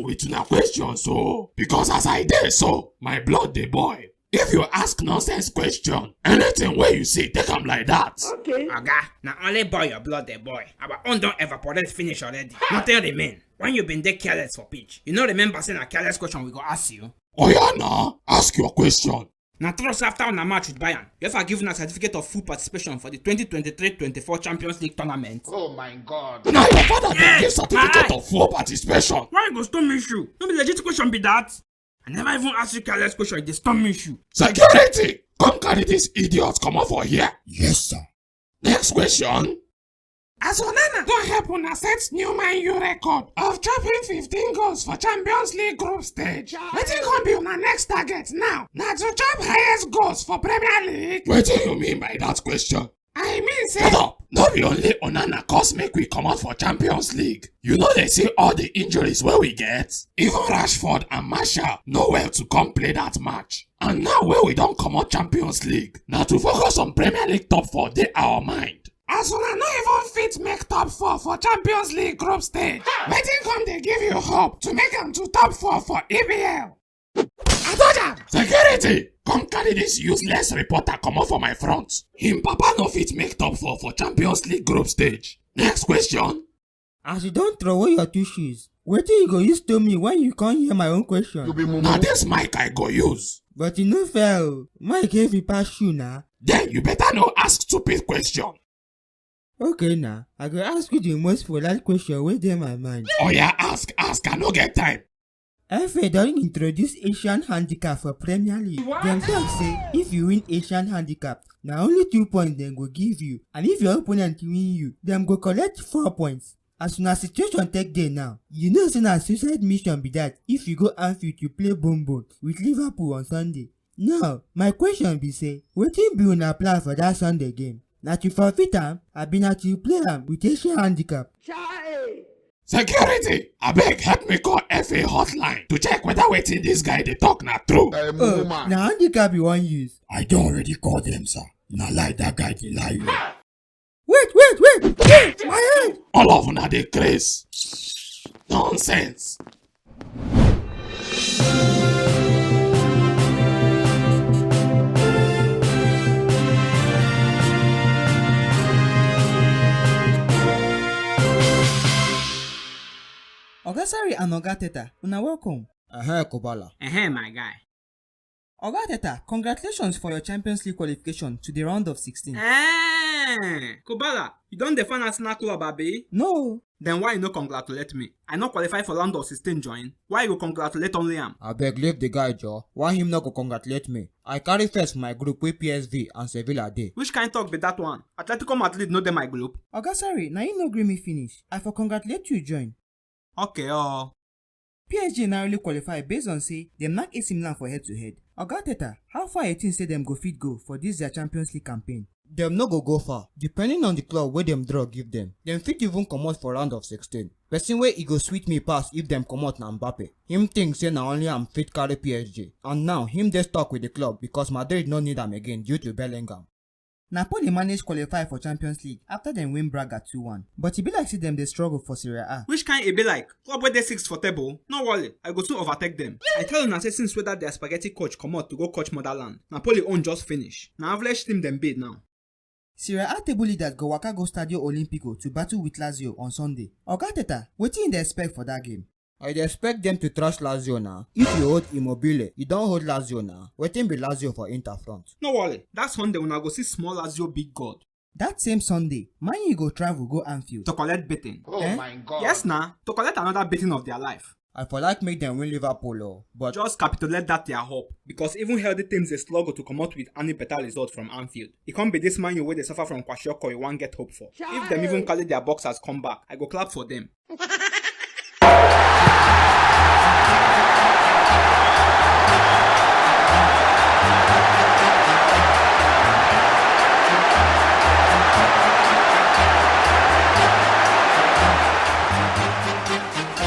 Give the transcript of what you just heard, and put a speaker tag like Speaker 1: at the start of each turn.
Speaker 1: with una questions so, because as I dey so, my blood dey boil. If you ask nonsense question, anything where you see, take am like that.
Speaker 2: Okay.
Speaker 3: Oga, na only boy your blood dey boil. Our own don evaporate finish already. Nothing remain. When you been dey careless for pitch, you no remember saying a careless question we go ask you?
Speaker 1: Oh yeah, now ask your question.
Speaker 3: Na trust after una match with Bayern, you ever given a certificate of full participation for the 2023-24 Champions League tournament?
Speaker 2: Oh my God.
Speaker 1: Now your father dey give certificate of full participation.
Speaker 3: Why you go stone me shoe? No be legit question be that. I never even ask you careless question, they stone me shoe.
Speaker 1: Security, come carry this idiot come out for here.
Speaker 4: Yes, sir.
Speaker 1: Next question.
Speaker 5: As Onana don help una set new Man U record of dropping 15 goals for Champions League group stage. Wetin come be una next target now? Na to drop highest goals for Premier League?
Speaker 1: Wetin you mean by that question?
Speaker 5: I mean say...
Speaker 1: Shut up! No be only Onana cause make we come out for Champions League. You know they see all the injuries where we get. Even Rashford and Martial know well to come play that match. And now where we don't come out Champions League, now to focus on Premier League top 4 dey our mind.
Speaker 5: As una no even fit make top 4 for Champions League group stage, wetin come dey give you hope to make am to top 4 for EPL? I told am!
Speaker 1: Security! Come carry this useless reporter come out for my front. Him papa no fit make top 4 for Champions League group stage. Next question.
Speaker 6: As you don't throw away your two shoes, wetin you go use to me when you can't hear my own question?
Speaker 1: Now this mic I go use.
Speaker 6: But you no fair o. Mike heavy pass shoe na.
Speaker 1: Then you better no ask stupid question.
Speaker 6: Okay na, I go ask you the most polite question wey dey my mind.
Speaker 1: Oh yeah, ask, I no get time.
Speaker 6: FA don introduce Asian handicap for Premier League. Dem talk say if you win Asian handicap, na only 2 points dem go give you, and if your opponent win you, dem go collect 4 points. As una situation take dey now, you know say na suicide mission be that if you go Anfield to play bonbon with Liverpool on Sunday. Now, my question be say, wetin be una plan for that Sunday game? Na to forfeit am, abi na to play am with Asian handicap?
Speaker 1: Security, abeg help me call FA hotline to check whether wetin this guy dey talk na true.
Speaker 6: Na handicap you wan use?
Speaker 4: I don already call them, sir. Na lie that guy dey lie.
Speaker 6: Wait! My head!
Speaker 1: All of una dey craze. Nonsense.
Speaker 6: Oga Sarri and Oga Teta, una welcome.
Speaker 4: Kubala.
Speaker 3: My guy.
Speaker 6: Oga Teta, congratulations for your Champions League qualification to the round of 16.
Speaker 3: Kubala, you don define Arsenal club, abi?
Speaker 6: No.
Speaker 3: Then why you no congratulate me? I no qualify for round of 16 join. Why you congratulate only am?
Speaker 4: Abeg leave the guy, Joe. Why him no go congratulate me? I carry first my group with PSV and Sevilla dey.
Speaker 3: Which kind talk be that one? Atletico Madrid no dey my group.
Speaker 6: Oga Sarri, na you no gree me finish. I for congratulate you join.
Speaker 3: Okay,
Speaker 6: PSG narrowly qualify based on say dem knack AC Milan for head-to-head. Oga Teta, how far you think say dem go fit go for this their Champions League campaign?
Speaker 4: Dem no go far. Depending on the club wey dem draw give dem, dem fit even comot for round of 16. Person wey e go sweet me pass if dem comot na Mbappe. Him think say na only am fit carry PSG, and now him dey stuck with the club because Madrid no need am again due to Bellingham.
Speaker 6: Napoli managed qualify for Champions League after dem win Braga 2-1, but e be like say dem dey struggle for Serie A.
Speaker 3: Which kind e be like? Club wey dey 6th for table? No worry, I go soon overtake them. I tell una say since whether their spaghetti coach comot to go coach motherland, Napoli own just finish. Na average team dem beat now.
Speaker 6: Serie A table leaders go waka go Stadio Olimpico to battle with Lazio on Sunday. Oga Teta, wetin you dey expect for that game?
Speaker 4: I dey expect dem to trash Lazio na. If you hold Immobile, you don hold Lazio na. Wetin be Lazio for Inter front?
Speaker 3: No worry, that Sunday una go see small Lazio big god.
Speaker 6: That same Sunday, Man U go travel go Anfield
Speaker 3: to collect beating.
Speaker 2: My God.
Speaker 3: Yes na, to collect another beating of their life.
Speaker 4: I for like make dem win Liverpool but
Speaker 3: just capitulate that their hope, because even healthy teams dey struggle to come out with any better result from Anfield. E come be this Man U wey dey suffer from kwashiorkor you wan get hope for. If dem even carry their boxers come back, I go clap for them.